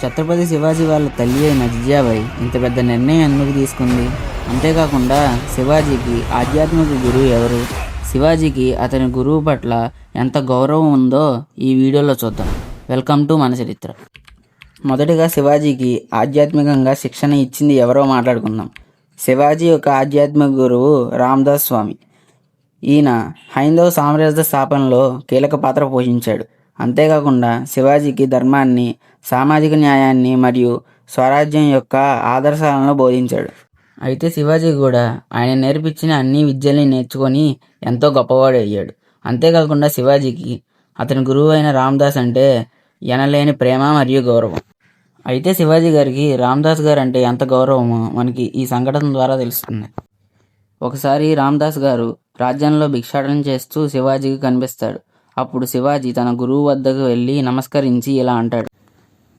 ఛత్రపతి శివాజీ వాళ్ళ తల్లి అయిన జిజాబాయి ఇంత పెద్ద నిర్ణయం ఎందుకు తీసుకుంది? అంతేకాకుండా శివాజీకి ఆధ్యాత్మిక గురువు ఎవరు? శివాజీకి అతని గురువు పట్ల ఎంత గౌరవం ఉందో ఈ వీడియోలో చూద్దాం. వెల్కమ్ టు మన చరిత్ర. మొదటిగా శివాజీకి ఆధ్యాత్మికంగా శిక్షణ ఇచ్చింది ఎవరో మాట్లాడుకుందాం. శివాజీ యొక్క ఆధ్యాత్మిక గురువు రామదాస్ స్వామి. ఈయన హైందవ సామ్రాజ్య స్థాపనలో కీలక పాత్ర పోషించాడు. అంతేకాకుండా శివాజీకి ధర్మాన్ని, సామాజిక న్యాయాన్ని మరియు స్వరాజ్యం యొక్క ఆదర్శాలను బోధించాడు. అయితే శివాజీ కూడా ఆయన నేర్పించిన అన్ని విద్యల్ని నేర్చుకొని ఎంతో గొప్పవాడు అయ్యాడు. అంతేకాకుండా శివాజీకి అతని గురువు అయిన రామదాస్ అంటే ఎనలేని ప్రేమ మరియు గౌరవం. అయితే శివాజీ గారికి రామదాస్ గారు అంటే ఎంత గౌరవమో మనకి ఈ సంఘటన ద్వారా తెలుస్తుంది. ఒకసారి రామదాస్ గారు రాజ్యంలో భిక్షాటన చేస్తూ శివాజీకి కనిపిస్తాడు. అప్పుడు శివాజీ తన గురువు వద్దకు వెళ్ళి నమస్కరించి ఇలా అంటాడు: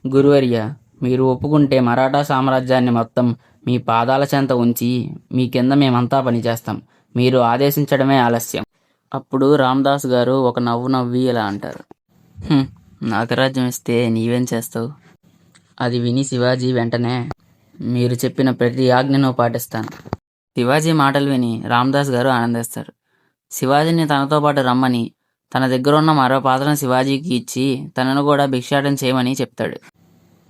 గురువర్య, మీరు ఒప్పుకుంటే మరాఠా సామ్రాజ్యాన్ని మొత్తం మీ పాదాల చెంత ఉంచి మీ కింద మేమంతా పనిచేస్తాం. మీరు ఆదేశించడమే ఆలస్యం. అప్పుడు రామదాస్ గారు ఒక నవ్వు నవ్వి ఇలా అంటారు: నాకు రాజ్యం ఇస్తే నీవేం చేస్తావు? అది విని శివాజీ వెంటనే, మీరు చెప్పిన ప్రతి ఆజ్ఞను పాటిస్తాను. శివాజీ మాటలు విని రామదాస్ గారు ఆనందిస్తారు. శివాజీని తనతో పాటు రమ్మని తన దగ్గర ఉన్న మరో పాత్రను శివాజీకి ఇచ్చి తనను కూడా భిక్షాటన చేయమని చెప్తాడు.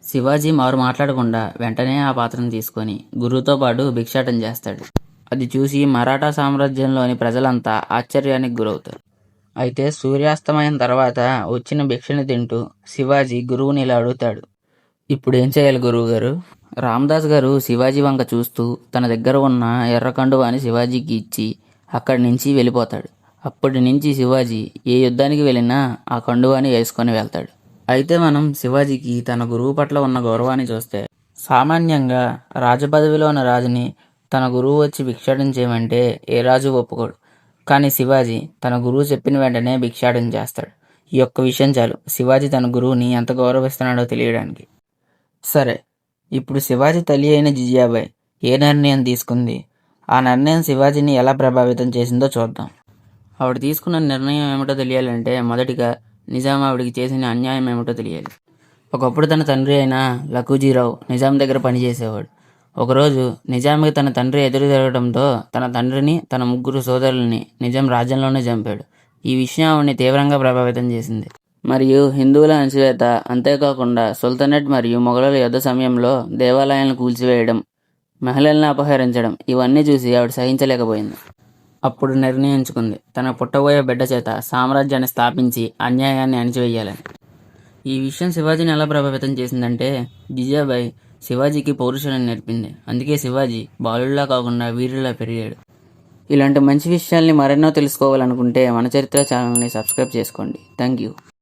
శివాజీ మారు మాట్లాడకుండా వెంటనే ఆ పాత్రను తీసుకొని గురువుతో పాటు భిక్షాటన చేస్తాడు. అది చూసి మరాఠా సామ్రాజ్యంలోని ప్రజలంతా ఆశ్చర్యానికి గురవుతారు. అయితే సూర్యాస్తమయం తర్వాత వచ్చిన భిక్షని తింటూ శివాజీ గురువుని ఇలా అడుగుతాడు: ఇప్పుడు ఏం చేయాలి గురువు గారు? రామదాస్ గారు శివాజీ వంక చూస్తూ తన దగ్గర ఉన్న ఎర్ర కండువాని శివాజీకి ఇచ్చి అక్కడి నుంచి వెళ్ళిపోతాడు. అప్పటి నుంచి శివాజీ ఏ యుద్ధానికి వెళ్ళినా ఆ కండువాని వేసుకొని వెళ్తాడు. అయితే మనం శివాజీకి తన గురువు పట్ల ఉన్న గౌరవాన్ని చూస్తే, సామాన్యంగా రాజపదవిలో ఉన్న రాజుని తన గురువు వచ్చి భిక్షాటన చేయమంటే ఏ రాజు ఒప్పుకోడు. కానీ శివాజీ తన గురువు చెప్పిన వెంటనే భిక్షాటన చేస్తాడు. ఈ ఒక్క విషయం చాలు శివాజీ తన గురువుని ఎంత గౌరవిస్తున్నాడో తెలియడానికి. సరే, ఇప్పుడు శివాజీ తల్లి అయిన జిజాబాయి ఏ నిర్ణయం తీసుకుంది? ఆ నిర్ణయం శివాజీని ఎలా ప్రభావితం చేసిందో చూద్దాం. ఆవిడ తీసుకున్న నిర్ణయం ఏమిటో తెలియాలంటే మొదటిగా నిజాం ఆవిడికి చేసిన అన్యాయం ఏమిటో తెలియాలి. ఒకప్పుడు తన తండ్రి అయిన లఖూజీరావు నిజాం దగ్గర పనిచేసేవాడు. ఒకరోజు నిజాంకి తన తండ్రి ఎదురు తిరగడంతో తన తండ్రిని, తన ముగ్గురు సోదరుల్ని నిజాం రాజ్యంలోనే చంపాడు. ఈ విషయం ఆవిడని తీవ్రంగా ప్రభావితం చేసింది. మరియు హిందువుల అణచివేత, అంతేకాకుండా సుల్తానేట్ మరియు మొఘలుల యుద్ధ సమయంలో దేవాలయాలను కూల్చివేయడం, మహిళల్ని అపహరించడం, ఇవన్నీ చూసి ఆవిడ సహించలేకపోయింది. అప్పుడు నిర్ణయించుకుంది తన పుట్టబోయే బిడ్డ చేత సామ్రాజ్యాన్ని స్థాపించి అన్యాయాన్ని అణిచివేయాలని. ఈ విషయం శివాజీని ఎలా ప్రభావితం చేసిందంటే, జిజాబాయి శివాజీకి పౌరుషాన్ని నేర్పింది. అందుకే శివాజీ బాలుడిలా కాకుండా వీరులా పెరిగాడు. ఇలాంటి మంచి విషయాల్ని మరెన్నో తెలుసుకోవాలనుకుంటే మన చరిత్ర ఛానల్ని సబ్స్క్రైబ్ చేసుకోండి. Thank you.